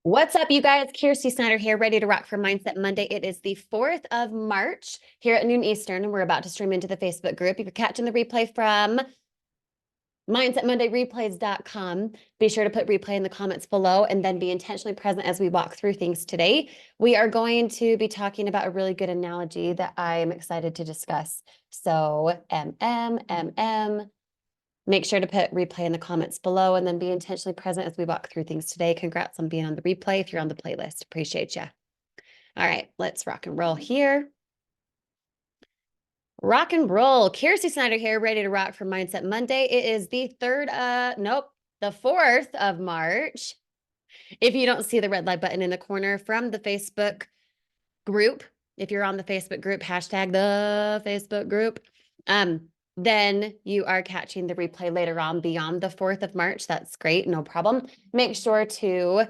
What's up, you guys? Kirsty Snyder here, ready to rock for Mindset Monday. It is the 4th of March here at noon Eastern, and we're about to stream into the Facebook group. If you're catching the replay from mindsetmondayreplays.com, be sure to put replay in the comments below and then be intentionally present as we walk through things today. We are going to be talking about a really good analogy that I'm excited to discuss. So, Make sure to put replay in the comments below and then be intentionally present as we walk through things today. Congrats on being on the replay if you're on the playlist. Appreciate you. All right, let's rock and roll here. Rock and roll. Kirsty Snyder here, ready to rock for Mindset Monday. It is the 4th of March. If you don't see the red light button in the corner from the Facebook group, if you're on the Facebook group, hashtag the Facebook group, then you are catching the replay later on beyond the 4th of March. That's great, no problem. Make sure to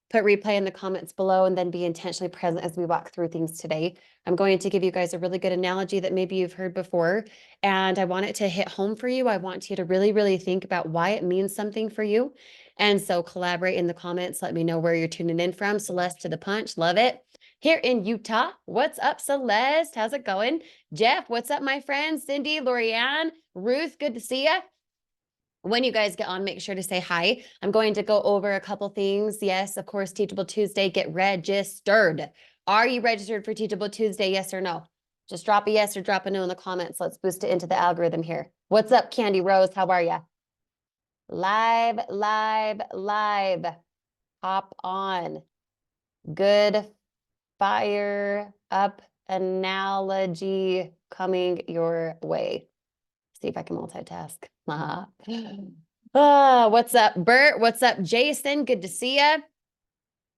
put replay in the comments below and then be intentionally present as we walk through things today. I'm going to give you guys a really good analogy that maybe you've heard before, and I want it to hit home for you. I want you to really, really think about why it means something for you. And so collaborate in the comments. Let me know where you're tuning in from. Celeste to the punch, love it. Here in Utah. What's up, Celeste? How's it going? Jeff, what's up, my friend? Cindy, Lorianne, Ruth, good to see you. When you guys get on, make sure to say hi. I'm going to go over a couple things. Yes, of course, Teachable Tuesday, get registered. Are you registered for Teachable Tuesday? Yes or no? Just drop a yes or drop a no in the comments. Let's boost it into the algorithm here. What's up, Candy Rose? How are you? Live. Hop on. Good fire up analogy coming your way. See if I can multitask. What's up, Bert? What's up, Jason? Good to see you.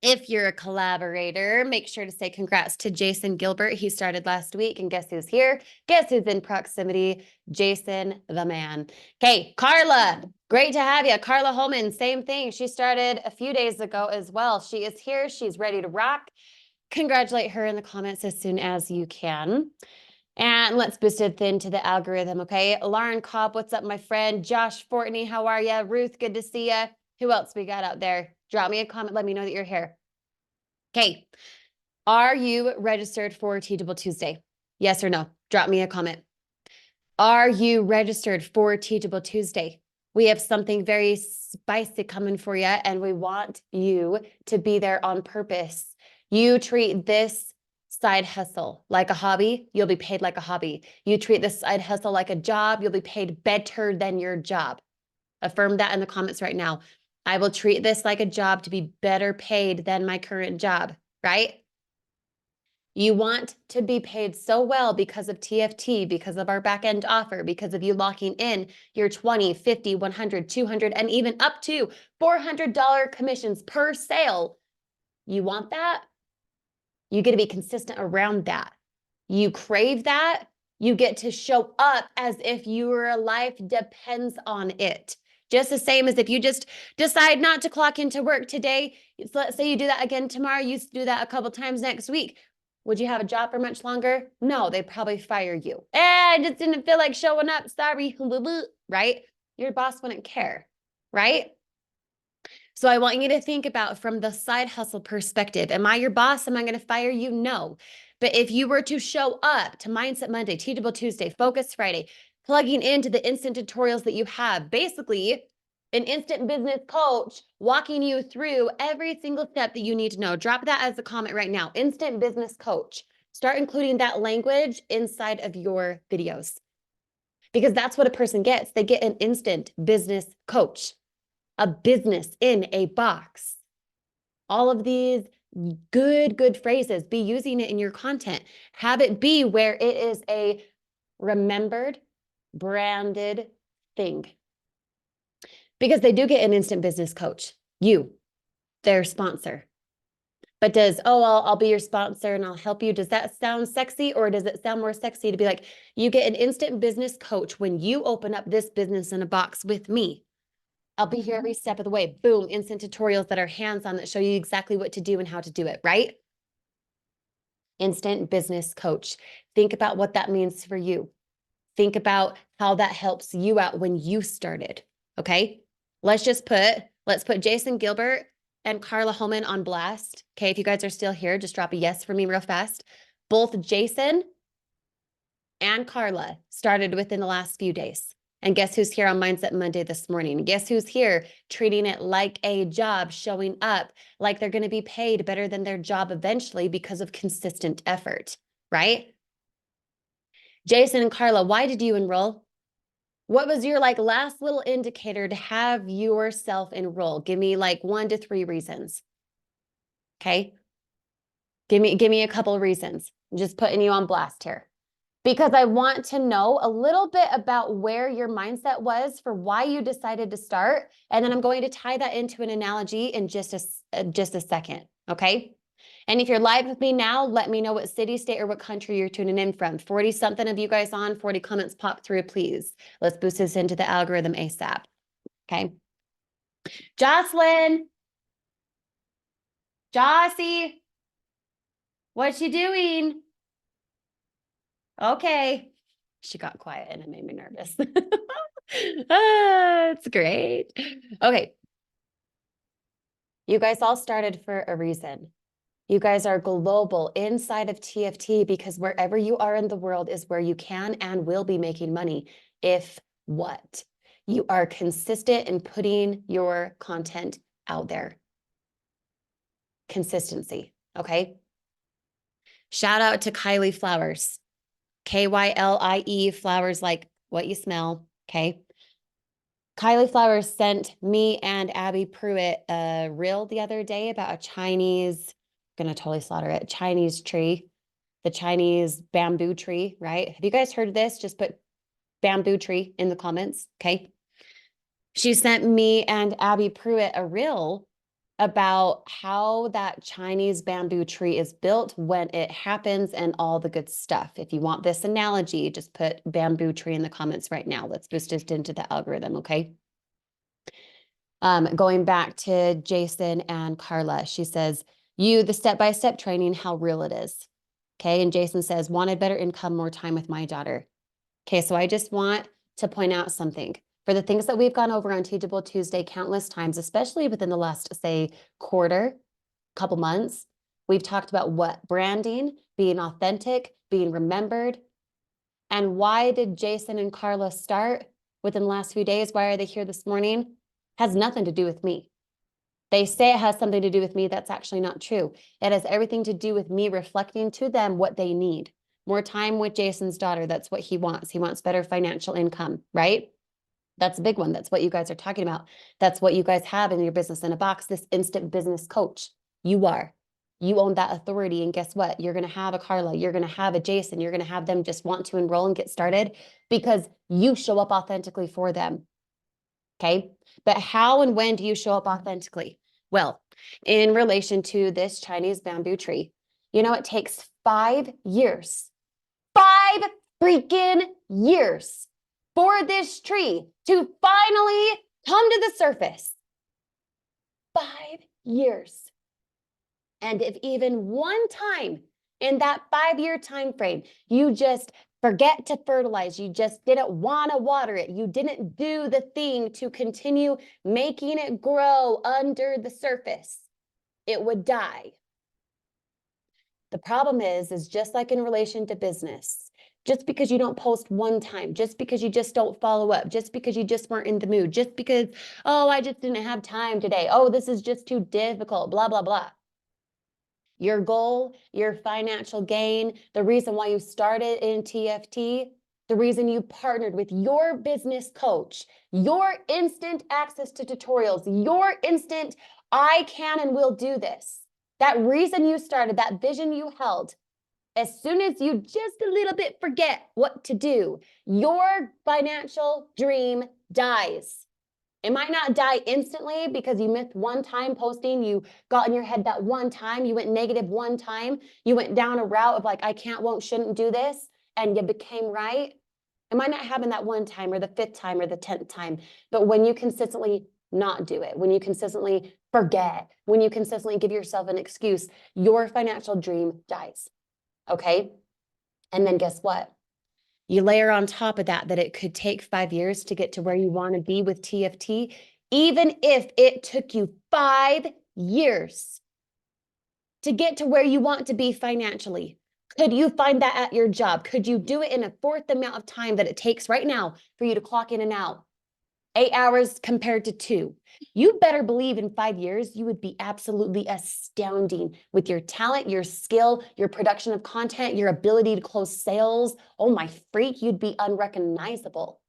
If you're a collaborator, make sure to say congrats to Jason Gilbert. He started last week, and guess who's here? Guess who's in proximity? Jason the man. Okay, Carla, great to have you. Carla Holman, same thing. She started a few days ago as well. She is here. She's ready to rock. Congratulate her in the comments as soon as you can. And let's boost it into the algorithm, okay? Lauren Cobb, what's up, my friend? Josh Fortney, how are you? Ruth, good to see you. Who else we got out there? Drop me a comment. Let me know that you're here. Okay. Are you registered for Teachable Tuesday? Yes or no? Drop me a comment. Are you registered for Teachable Tuesday? We have something very spicy coming for you, and we want you to be there on purpose. You treat this side hustle like a hobby, you'll be paid like a hobby. You treat this side hustle like a job, you'll be paid better than your job. Affirm that in the comments right now. I will treat this like a job to be better paid than my current job, right? You want to be paid so well because of TFT, because of our back-end offer, because of you locking in your 20, 50, 100, 200, and even up to $400 commissions per sale. You want that? You get to be consistent around that. You crave that. You get to show up as if your life depends on it. Just the same as if you just decide not to clock into work today. Let's say you do that again tomorrow. You do that a couple times next week. Would you have a job for much longer? No, they'd probably fire you. I just didn't feel like showing up. Sorry, right? Your boss wouldn't care, right? So I want you to think about from the side hustle perspective. Am I your boss? Am I going to fire you? No. But if you were to show up to Mindset Monday, Teachable Tuesday, Focus Friday, plugging into the instant tutorials that you have, basically an instant business coach walking you through every single step that you need to know. Drop that as a comment right now. Instant business coach. Start including that language inside of your videos because that's what a person gets. They get an instant business coach. A business in a box. All of these good phrases, be using it in your content. Have it be where it is a remembered, branded thing. Because they do get an instant business coach, you, their sponsor. But I'll be your sponsor and I'll help you. Does that sound sexy, or does it sound more sexy to be like, you get an instant business coach when you open up this business in a box with me? I'll be here every step of the way. Boom, instant tutorials that are hands-on that show you exactly what to do and how to do it, right? Instant business coach. Think about what that means for you. Think about how that helps you out when you started, okay? Let's put Jason Gilbert and Carla Holman on blast. Okay, if you guys are still here, just drop a yes for me real fast. Both Jason and Carla started within the last few days. And guess who's here on Mindset Monday this morning? Guess who's here treating it like a job, showing up like they're going to be paid better than their job eventually because of consistent effort, right? Jason and Carla, why did you enroll? What was your like last little indicator to have yourself enroll? Give me like 1 to 3 reasons. Okay. Give me a couple of reasons. I'm just putting you on blast here, because I want to know a little bit about where your mindset was for why you decided to start. And then I'm going to tie that into an analogy in just a second. Okay. And if you're live with me now, let me know what city, state, or what country you're tuning in from. 40 something of you guys on, 40 comments pop through, please. Let's boost this into the algorithm ASAP. Okay. Jocelyn. Jossie. What you doing? Okay. She got quiet and it made me nervous. It's great. Okay. You guys all started for a reason. You guys are global inside of TFT because wherever you are in the world is where you can and will be making money. If what? You are consistent in putting your content out there. Consistency. Okay. Shout out to Kylie Flowers. Kylie Flowers, like what you smell. Okay. Kylie Flowers sent me and Abby Pruitt a reel the other day about a Chinese, I'm gonna totally slaughter it, Chinese tree, the Chinese bamboo tree, right? Have you guys heard of this? Just put bamboo tree in the comments, okay? She sent me and Abby Pruitt a reel about how that Chinese bamboo tree is built, when it happens, and all the good stuff. If you want this analogy, just put bamboo tree in the comments right now. Let's boost it into the algorithm, okay? Going back to Jason and Carla, she says, the step-by-step training, how real it is. Okay, and Jason says, wanted better income, more time with my daughter. Okay, so I just want to point out something. For the things that we've gone over on Teachable Tuesday countless times, especially within the last, say, quarter, couple months, we've talked about what? Branding, being authentic, being remembered. And why did Jason and Carla start within the last few days? Why are they here this morning? Has nothing to do with me. They say it has something to do with me. That's actually not true. It has everything to do with me reflecting to them what they need. More time with Jason's daughter. That's what he wants. He wants better financial income, right? That's a big one. That's what you guys are talking about. That's what you guys have in your business in a box, this instant business coach. You own that authority. And guess what? You're going to have a Carla. You're going to have a Jason. You're going to have them just want to enroll and get started because you show up authentically for them. Okay. But how and when do you show up authentically? Well, in relation to this Chinese bamboo tree, it takes 5 years, 5 freaking years for this tree to finally come to the surface. 5 years. And if even one time in that 5-year time frame, you just forget to fertilize, you just didn't want to water it, you didn't do the thing to continue making it grow under the surface, it would die. The problem is just like in relation to business, just because you don't post one time, just because you just don't follow up, just because you just weren't in the mood, just because, oh, I just didn't have time today, oh, this is just too difficult, blah, blah, blah. Your goal, your financial gain, the reason why you started in TFT, the reason you partnered with your business coach, your instant access to tutorials, your instant, I can and will do this. That reason you started, that vision you held, as soon as you just a little bit forget what to do, your financial dream dies. It might not die instantly because you missed one time posting, you got in your head that one time, you went negative one time, you went down a route of like, I can't, won't, shouldn't do this, and you became right. It might not happen that one time or the 5th time or the 10th time, but when you consistently not do it, when you consistently forget, when you consistently give yourself an excuse, your financial dream dies, okay? And then guess what? You layer on top of that it could take 5 years to get to where you want to be with TFT. Even if it took you 5 years to get to where you want to be financially. Could you find that at your job? Could you do it in a fourth amount of time that it takes right now for you to clock in and out? 8 hours compared to 2. You better believe in 5 years, you would be absolutely astounding with your talent, your skill, your production of content, your ability to close sales. Oh my freak, you'd be unrecognizable.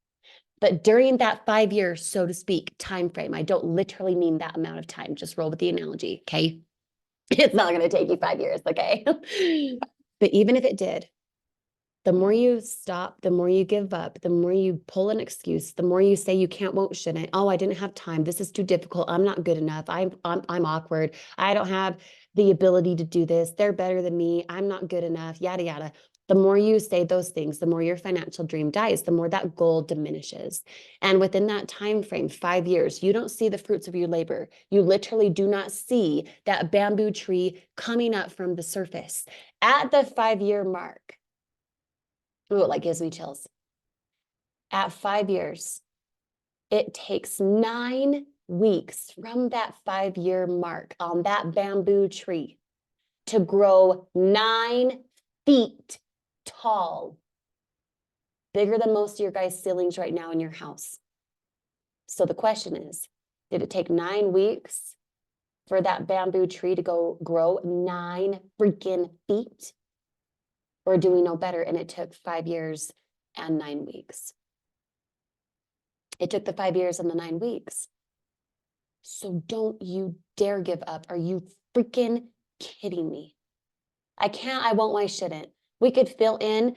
But during that 5 years, so to speak, time frame, I don't literally mean that amount of time. Just roll with the analogy, okay? It's not going to take you 5 years, okay? But even if it did, the more you stop, the more you give up, the more you pull an excuse, the more you say you can't, won't, shouldn't. Oh, I didn't have time. This is too difficult. I'm not good enough. I'm awkward. I don't have the ability to do this. They're better than me. I'm not good enough. Yada yada. The more you say those things, the more your financial dream dies, the more that goal diminishes. And within that time frame, 5 years, you don't see the fruits of your labor. You literally do not see that bamboo tree coming up from the surface. At the 5-year mark, ooh, it like gives me chills. At 5 years, it takes 9 weeks from that 5-year mark on that bamboo tree to grow 9 feet tall, bigger than most of your guys' ceilings right now in your house. So the question is, did it take 9 weeks for that bamboo tree to grow 9 freaking feet? Or do we know better? And it took 5 years and 9 weeks. It took the 5 years and the 9 weeks. So don't you dare give up. Are you freaking kidding me? I can't, I won't, I shouldn't. We could fill in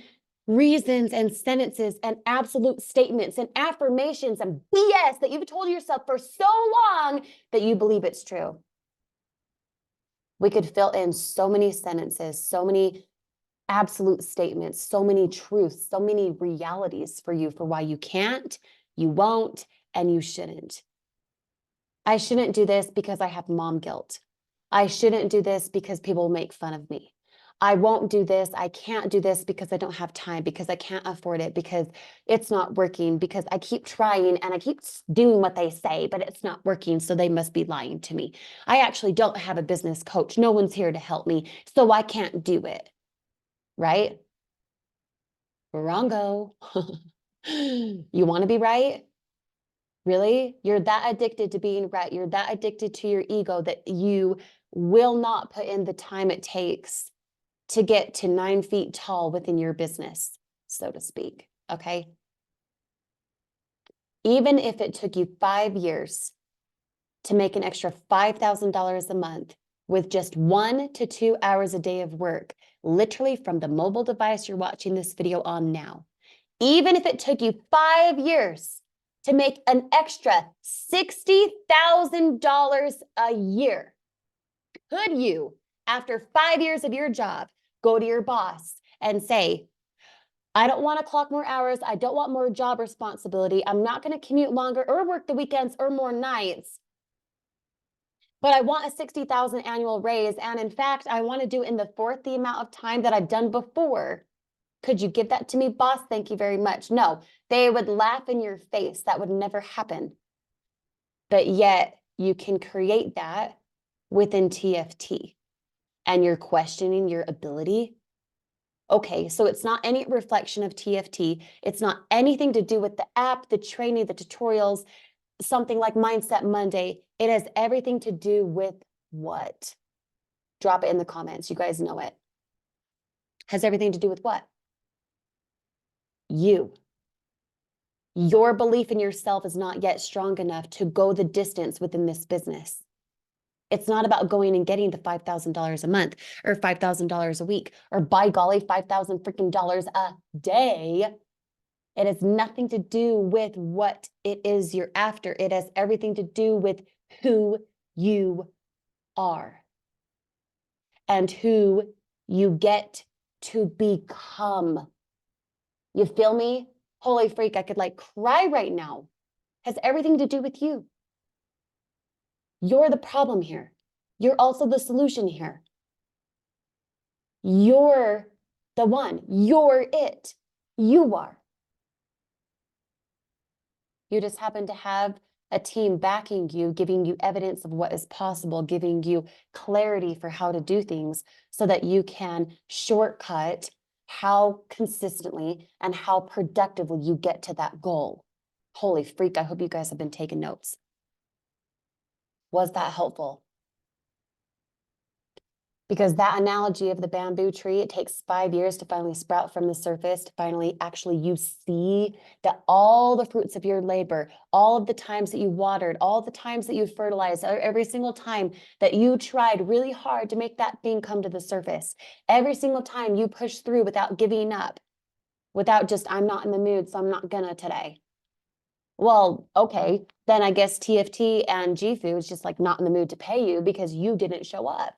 reasons and sentences and absolute statements and affirmations and BS that you've told yourself for so long that you believe it's true. We could fill in so many sentences, so many absolute statements, so many truths, so many realities for you for why you can't, you won't, and you shouldn't. I shouldn't do this because I have mom guilt. I shouldn't do this because people will make fun of me. I won't do this. I can't do this because I don't have time, because I can't afford it, because it's not working, because I keep trying and I keep doing what they say, but it's not working. So they must be lying to me. I actually don't have a business coach. No one's here to help me. So I can't do it. Right? Wrongo. You want to be right? Really? You're that addicted to being right. You're that addicted to your ego that you will not put in the time it takes to get to 9 feet tall within your business, so to speak. Okay. Even if it took you 5 years to make an extra $5,000 a month with just 1 to 2 hours a day of work, literally from the mobile device you're watching this video on now, even if it took you 5 years to make an extra $60,000 a year, could you, after 5 years of your job, go to your boss and say, I don't want to clock more hours. I don't want more job responsibility. I'm not going to commute longer or work the weekends or more nights. But I want a 60,000 annual raise. And in fact, I want to do in the fourth the amount of time that I've done before. Could you give that to me, boss? Thank you very much. No, they would laugh in your face. That would never happen. But yet you can create that within TFT and you're questioning your ability. Okay, so it's not any reflection of TFT. It's not anything to do with the app, the training, the tutorials, something like Mindset Monday. It has everything to do with what? Drop it in the comments. You guys know it. Has everything to do with what? You. Your belief in yourself is not yet strong enough to go the distance within this business. It's not about going and getting the $5,000 a month or $5,000 a week or by golly, $5,000 freaking dollars a day. It has nothing to do with what it is you're after. It has everything to do with who you are and who you get to become. You feel me? Holy freak, I could like cry right now. Has everything to do with you. You're the problem here. You're also the solution here. You're the one. You're it. You are. You just happen to have a team backing you, giving you evidence of what is possible, giving you clarity for how to do things so that you can shortcut how consistently and how productively you get to that goal. Holy freak, I hope you guys have been taking notes. Was that helpful? Because that analogy of the bamboo tree, it takes 5 years to finally sprout from the surface, to finally actually you see that all the fruits of your labor, all of the times that you watered, all the times that you fertilized, every single time that you tried really hard to make that thing come to the surface, every single time you pushed through without giving up, without just, I'm not in the mood, so I'm not gonna today. Well, okay, then I guess TFT and GFU is just like not in the mood to pay you because you didn't show up.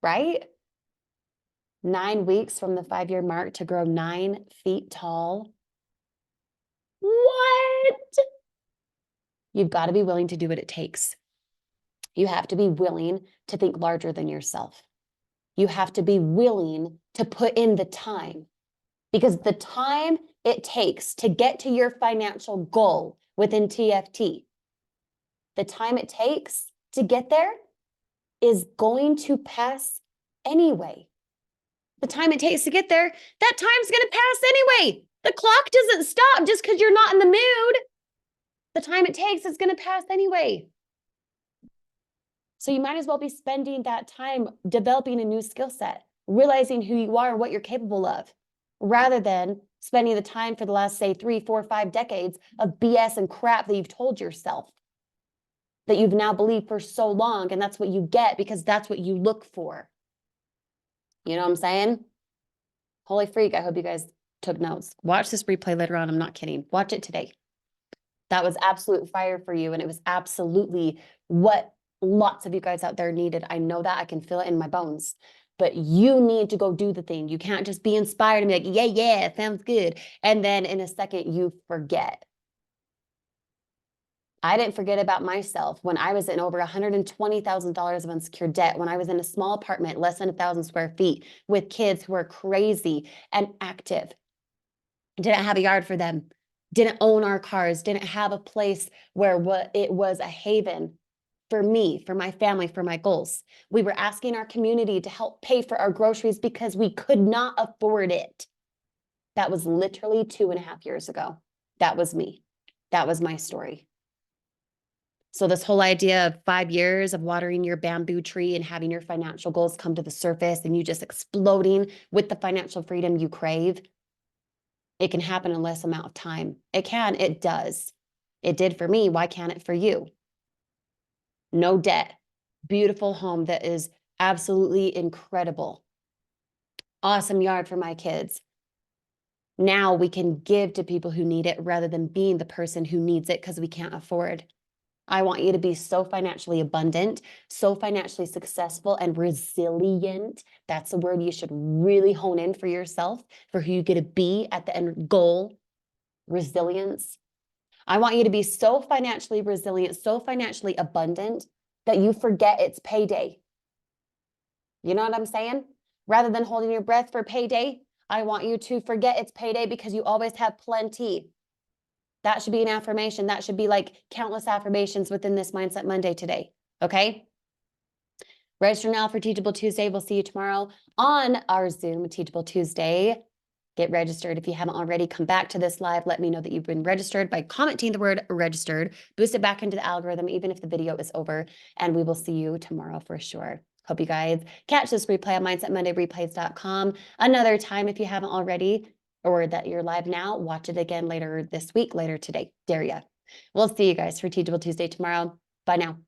Right? 9 weeks from the 5-year mark to grow 9 feet tall. What? You've got to be willing to do what it takes. You have to be willing to think larger than yourself. You have to be willing to put in the time, because the time it takes to get to your financial goal within TFT, the time it takes to get there is going to pass anyway. The time it takes to get there, that time's going to pass anyway. The clock doesn't stop just because you're not in the mood. The time it takes is going to pass anyway. So you might as well be spending that time developing a new skill set, realizing who you are and what you're capable of, rather than spending the time for the last, say, 3, 4, 5 decades of BS and crap that you've told yourself, that you've now believed for so long, and that's what you get because that's what you look for. You know what I'm saying? Holy freak, I hope you guys took notes. Watch this replay later on. I'm not kidding. Watch it today. That was absolute fire for you. And it was absolutely what lots of you guys out there needed. I know that. I can feel it in my bones. But you need to go do the thing. You can't just be inspired and be like, yeah, sounds good. And then in a second, you forget. I didn't forget about myself when I was in over $120,000 of unsecured debt, when I was in a small apartment, less than 1,000 square feet, with kids who are crazy and active. Didn't have a yard for them, didn't own our cars, didn't have a place where it was a haven for me, for my family, for my goals. We were asking our community to help pay for our groceries because we could not afford it. That was literally 2.5 years ago. That was me. That was my story. So this whole idea of 5 years of watering your bamboo tree and having your financial goals come to the surface and you just exploding with the financial freedom you crave, it can happen in less amount of time. It can, it does. It did for me. Why can't it for you? No debt, beautiful home that is absolutely incredible. Awesome yard for my kids. Now we can give to people who need it rather than being the person who needs it because we can't afford. I want you to be so financially abundant, so financially successful and resilient. That's a word you should really hone in for yourself, for who you're going to be at the end goal. Resilience. I want you to be so financially resilient, so financially abundant that you forget it's payday. You know what I'm saying? Rather than holding your breath for payday, I want you to forget it's payday because you always have plenty. That should be an affirmation. That should be like countless affirmations within this Mindset Monday today. Okay? Register now for Teachable Tuesday. We'll see you tomorrow on our Zoom Teachable Tuesday. Get registered. If you haven't already, come back to this live. Let me know that you've been registered by commenting the word registered. Boost it back into the algorithm, even if the video is over. And we will see you tomorrow for sure. Hope you guys catch this replay on mindsetmondayreplays.com another time if you haven't already, or that you're live now. Watch it again later this week, later today. Dare ya. We'll see you guys for Teachable Tuesday tomorrow. Bye now.